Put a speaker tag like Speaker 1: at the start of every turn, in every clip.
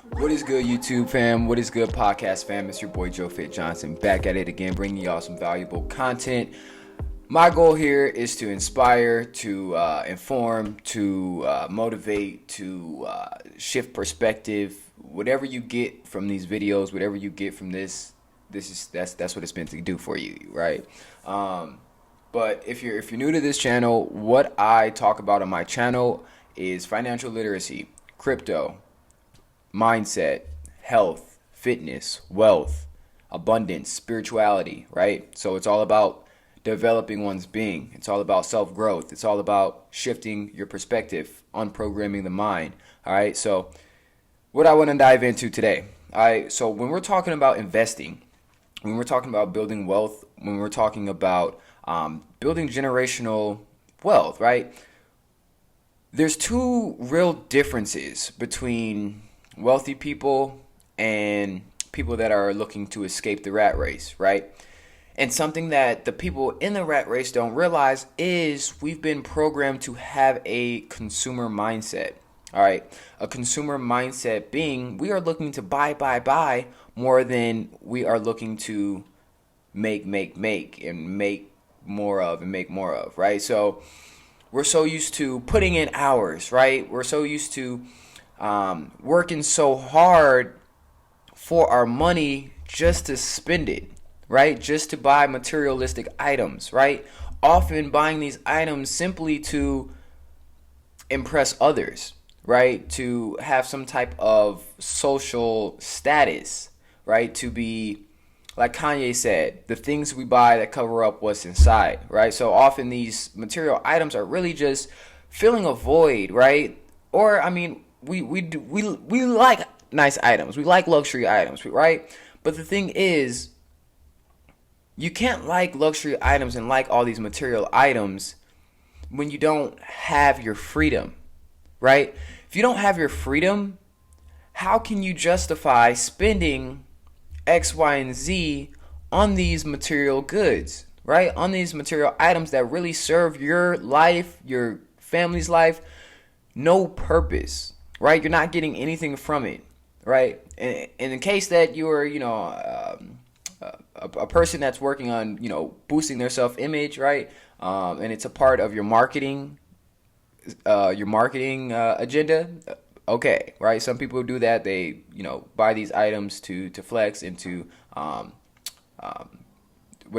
Speaker 1: What is good, YouTube fam? What is good, podcast fam? It's your boy Joe Fit Johnson back at it again, bringing y'all some valuable content. My goal here is to inspire, to inform, to motivate, to shift perspective. Whatever you get from these videos, whatever you get from that's what it's meant to do for you, right? But if you're new to this channel, what I talk about on my channel is financial literacy, crypto, mindset, health, fitness, wealth, abundance, spirituality, right? So it's all about developing one's being. It's all about self-growth. It's all about shifting your perspective, unprogramming the mind, all right? So what I want to dive into today, all right? So when we're talking about investing, when we're talking about building wealth, when we're talking about building generational wealth, right? There's two real differences between wealthy people and people that are looking to escape the rat race, right? And something that the people in the rat race don't realize is we've been programmed to have a consumer mindset, all right? A consumer mindset being we are looking to buy more than we are looking to make and make more of, right? So we're so used to putting in hours, right? We're so used to working so hard for our money just to spend it, right? Just to buy materialistic items, right? Often buying these items simply to impress others, right? To have some type of social status, right? To be, like Kanye said, the things we buy that cover up what's inside, right? So often these material items are really just filling a void, right? Or, I mean, we like nice items. We like luxury items, right? But the thing is, you can't like luxury items and like all these material items when you don't have your freedom, right? If you don't have your freedom, how can you justify spending X, Y, and Z on these material goods, right? On these material items that really serve your life, your family's life, no purpose, right? You're not getting anything from it, right? And in the case that you're, a person that's working on, boosting their self-image, right? And it's a part of your marketing agenda. Okay, right? Some people do that. They, buy these items to flex into, what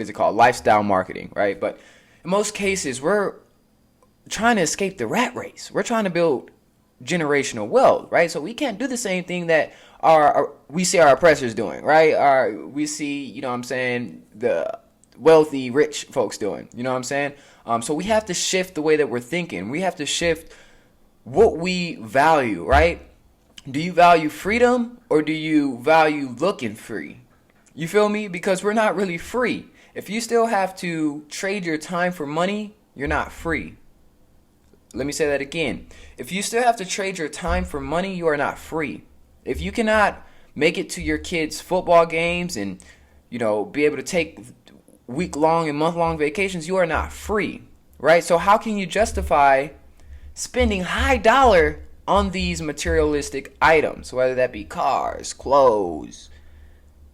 Speaker 1: is it called? Lifestyle marketing, right? But in most cases, we're trying to escape the rat race. We're trying to build generational wealth, right? So we can't do the same thing that we see our oppressors doing, right? We see, the wealthy, rich folks doing, you know what I'm saying? So we have to shift the way that we're thinking. We have to shift what we value, right? Do you value freedom or do you value looking free? You feel me? Because we're not really free. If you still have to trade your time for money, you're not free. Let me say that again. If you still have to trade your time for money, you are not free. If you cannot make it to your kids' football games and, be able to take week-long and month-long vacations, you are not free, right? So how can you justify spending high dollar on these materialistic items, whether that be cars, clothes,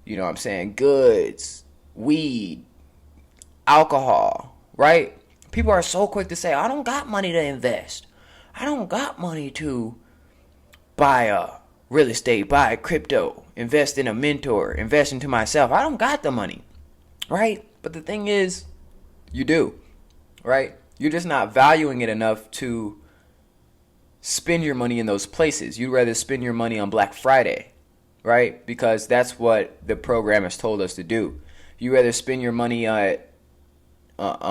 Speaker 1: goods, weed, alcohol, right? People are so quick to say, I don't got money to invest. I don't got money to buy a real estate, buy a crypto, invest in a mentor, invest into myself. I don't got the money, right? But the thing is, you do, right? You're just not valuing it enough to spend your money in those places. You'd rather spend your money on Black Friday, right? Because that's what the program has told us to do. You'd rather spend your money on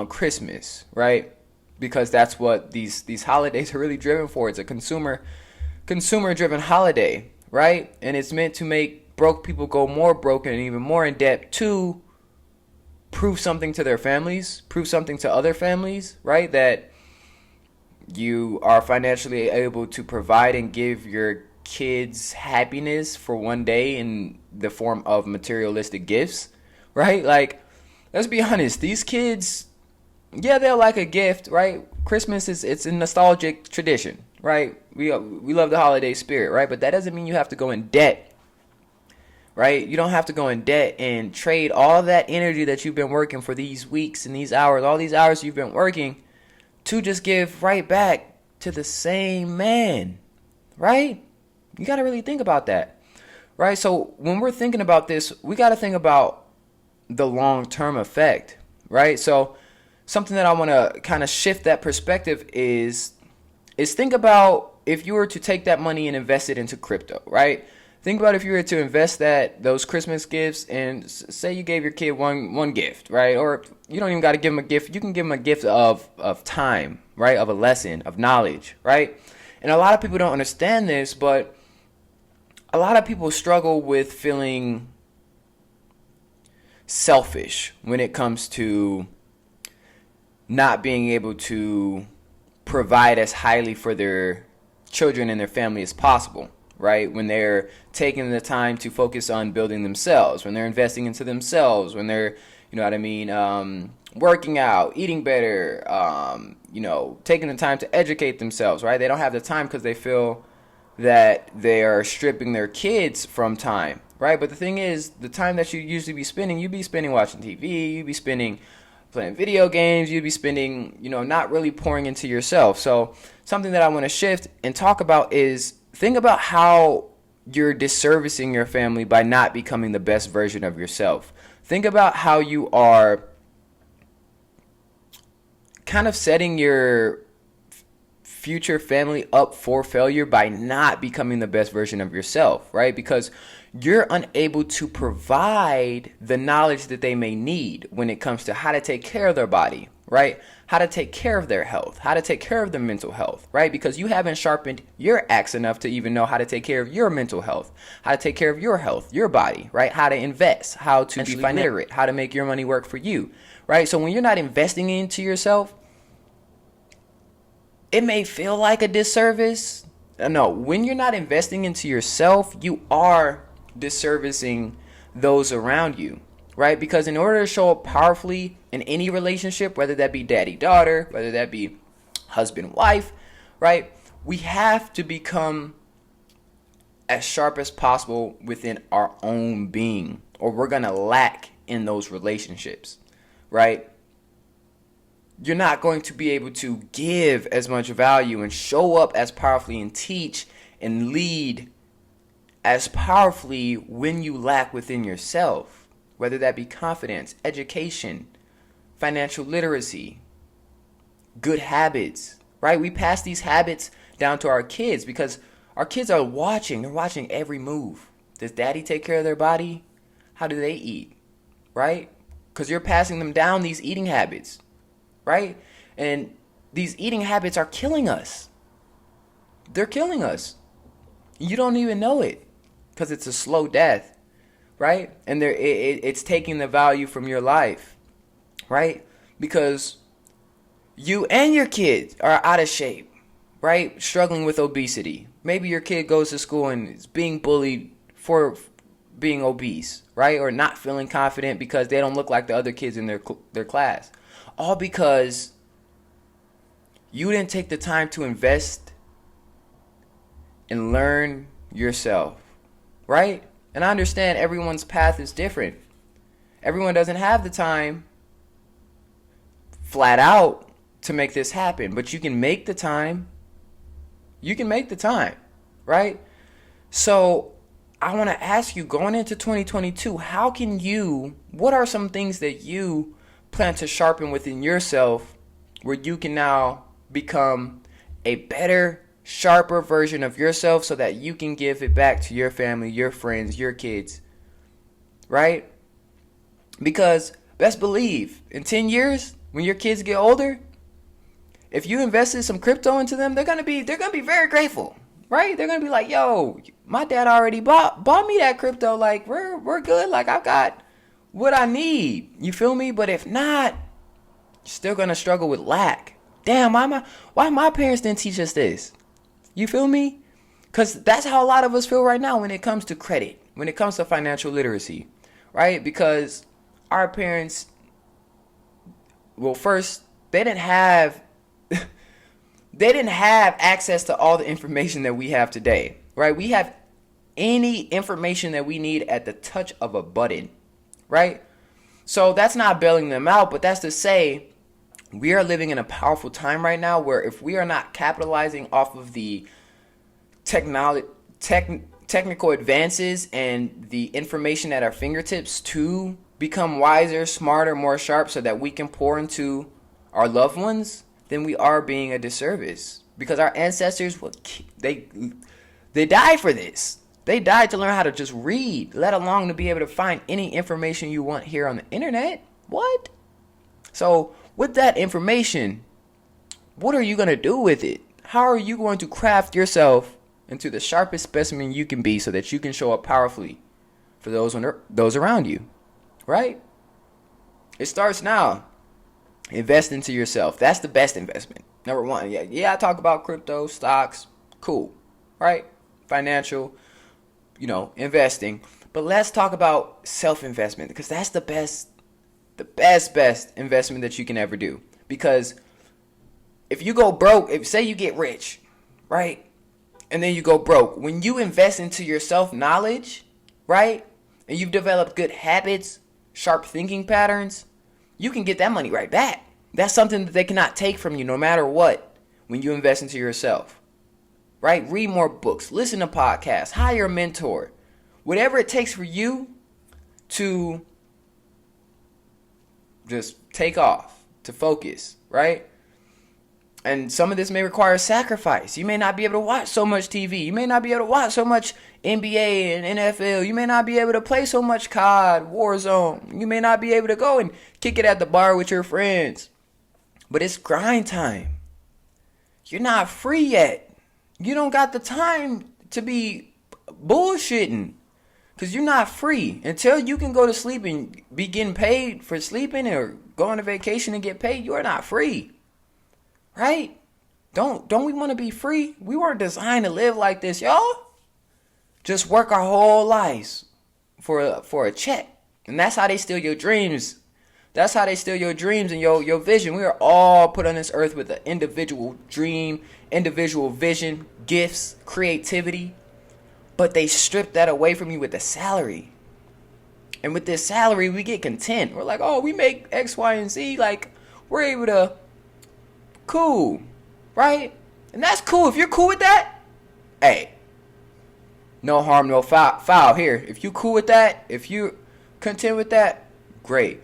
Speaker 1: Christmas, right? Because that's what these holidays are really driven for. It's a consumer driven holiday, right? And it's meant to make broke people go more broke and even more in debt to prove something to their families, prove something to other families, right? That you are financially able to provide and give your kids happiness for one day in the form of materialistic gifts, right? Like, let's be honest, these kids, yeah, they'll like a gift, right? Christmas it's a nostalgic tradition, right? We love the holiday spirit, right? But that doesn't mean you have to go in debt, right? You don't have to go in debt and trade all that energy that you've been working for these weeks and these hours, all these hours you've been working, to just give right back to the same man, right? You got to really think about that, right? So when we're thinking about this, we got to think about the long-term effect, right? So something that I want to kind of shift that perspective is think about if you were to take that money and invest it into crypto, right? Think about if you were to invest those Christmas gifts, and say you gave your kid one gift, right? Or you don't even got to give them a gift. You can give them a gift of time, right? Of a lesson, of knowledge, right? And a lot of people don't understand this, but a lot of people struggle with feeling selfish when it comes to not being able to provide as highly for their children and their family as possible, right? When they're taking the time to focus on building themselves, when they're investing into themselves, when they're, you know what I mean, working out, eating better, taking the time to educate themselves, right? They don't have the time because they feel that they are stripping their kids from time, right? But the thing is, the time that you usually be spending, you'd be spending watching TV, you'd be spending playing video games, you'd be spending, not really pouring into yourself. So something that I want to shift and talk about is think about how you're disservicing your family by not becoming the best version of yourself. Think about how you are kind of setting your future family up for failure by not becoming the best version of yourself, right? Because you're unable to provide the knowledge that they may need when it comes to how to take care of their body, right? How to take care of their health, how to take care of their mental health, right? Because you haven't sharpened your axe enough to even know how to take care of your mental health, how to take care of your health, your body, right? How to invest, how to be literate, how to make your money work for you, right? So when you're not investing into yourself, it may feel like a disservice. No, when you're not investing into yourself, you are disservicing those around you, right? Because in order to show up powerfully in any relationship, whether that be daddy-daughter, whether that be husband-wife, right? We have to become as sharp as possible within our own being, or we're going to lack in those relationships, right? You're not going to be able to give as much value and show up as powerfully and teach and lead as powerfully when you lack within yourself, whether that be confidence, education, financial literacy, good habits, right? We pass these habits down to our kids because our kids are watching. They're watching every move. Does daddy take care of their body? How do they eat, right? Because you're passing them down these eating habits, right? And these eating habits are killing us. They're killing us. You don't even know it because it's a slow death, right? And it's taking the value from your life, right? Because you and your kids are out of shape, right? Struggling with obesity. Maybe your kid goes to school and is being bullied for being obese, right? Or not feeling confident because they don't look like the other kids in their class. All because you didn't take the time to invest and learn yourself, right? And I understand everyone's path is different. Everyone doesn't have the time flat out to make this happen, but you can make the time. You can make the time, right? So I want to ask you, going into 2022, what are some things that you plan to sharpen within yourself where you can now become a better, sharper version of yourself so that you can give it back to your family, your friends, your kids, right? Because best believe, in 10 years, when your kids get older, if you invested some crypto into them, they're gonna be very grateful, right? They're gonna be like, yo, my dad already bought me that crypto. Like, we're good. Like, I've got what I need. You feel me? But if not, you're still gonna struggle with lack. Damn, why my parents didn't teach us this? You feel me? Because that's how a lot of us feel right now when it comes to credit, when it comes to financial literacy, right? Because our parents, well, first, they didn't have they didn't have access to all the information that we have today, right? We have any information that we need at the touch of a button, right? So that's not bailing them out, but that's to say we are living in a powerful time right now where if we are not capitalizing off of the technical advances and the information at our fingertips to become wiser, smarter, more sharp so that we can pour into our loved ones, then we are being a disservice. Because our ancestors, they died for this. They died to learn how to just read, let alone to be able to find any information you want here on the internet. What? So with that information, what are you going to do with it? How are you going to craft yourself into the sharpest specimen you can be so that you can show up powerfully for those around you, right? It starts now. Invest into yourself. That's the best investment. Number one. Yeah, I talk about crypto, stocks, cool, right? Financial, investing. But let's talk about self-investment because that's the best investment that you can ever do. Because if you go broke, say you get rich, right? And then you go broke. When you invest into your self-knowledge, right? And you've developed good habits, sharp thinking patterns, you can get that money right back. That's something that they cannot take from you no matter what when you invest into yourself, right? Read more books, listen to podcasts, hire a mentor. Whatever it takes for you to just take off, to focus, right? And some of this may require sacrifice. You may not be able to watch so much TV. You may not be able to watch so much NBA and NFL. You may not be able to play so much COD, Warzone. You may not be able to go and kick it at the bar with your friends. But it's grind time. You're not free yet. You don't got the time to be bullshitting. Because you're not free. Until you can go to sleep and be getting paid for sleeping or go on a vacation and get paid, you are not free. Right? Don't we want to be free? We weren't designed to live like this, y'all. Just work our whole lives for a check. And that's how they steal your dreams. That's how they steal your dreams and your vision. We are all put on this earth with an individual dream, individual vision, gifts, creativity. But they strip that away from you with a salary. And with this salary, we get content. We're like, oh, we make X, Y, and Z. Like, we're able to... Cool, right? And that's cool. If you're cool with that, hey, no harm, no foul here. If you cool with that, if you're content with that, great.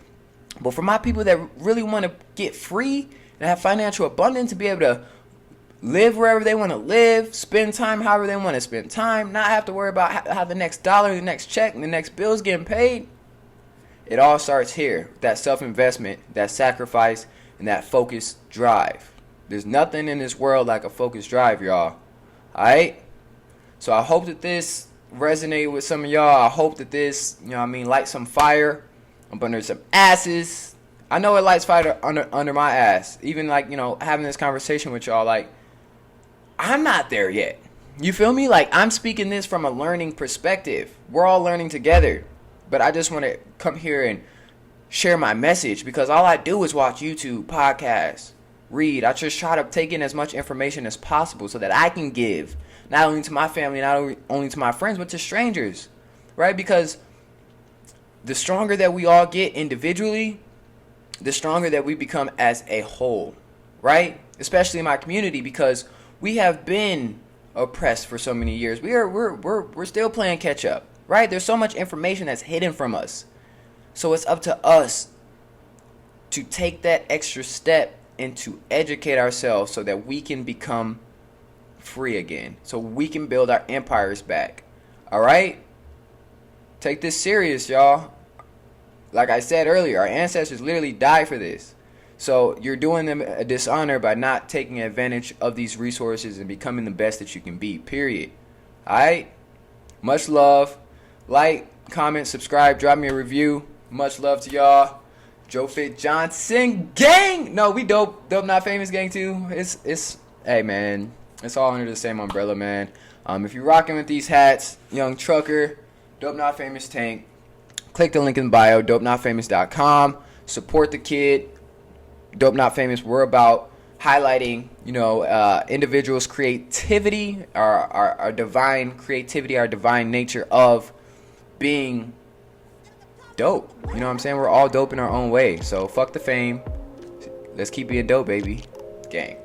Speaker 1: But for my people that really want to get free and have financial abundance to be able to live wherever they want to live, spend time however they want to spend time, not have to worry about how the next dollar, the next check, and the next bill is getting paid, it all starts here. That self-investment, that sacrifice, and that focused drive. There's nothing in this world like a focused drive, y'all. Alright? So I hope that this resonated with some of y'all. I hope that this, light some fire up under some asses. I know it lights fire under my ass. Even having this conversation with y'all, I'm not there yet. You feel me? I'm speaking this from a learning perspective. We're all learning together. But I just want to come here and share my message because all I do is watch YouTube, podcasts, read. I just try to take in as much information as possible so that I can give not only to my family, not only to my friends, but to strangers, right? Because the stronger that we all get individually, the stronger that we become as a whole, right? Especially in my community because we have been oppressed for so many years. We're still playing catch up, right? There's so much information that's hidden from us. So it's up to us to take that extra step and to educate ourselves so that we can become free again. So we can build our empires back. All right? Take this serious, y'all. Like I said earlier, our ancestors literally died for this. So you're doing them a dishonor by not taking advantage of these resources and becoming the best that you can be, period. All right? Much love. Like, comment, subscribe, drop me a review. Much love to y'all. Joe Fit Johnson gang. No, we dope not famous gang too. It's hey man, it's all under the same umbrella, man. If you're rocking with these hats, Young Trucker, Dope Not Famous Tank, click the link in the bio, dopenotfamous.com. Support the kid. Dope Not Famous. We're about highlighting, individuals' creativity, our divine creativity, our divine nature of being dope. You know what I'm saying? We're all dope in our own way. So fuck the fame. Let's keep being dope, baby. Gang.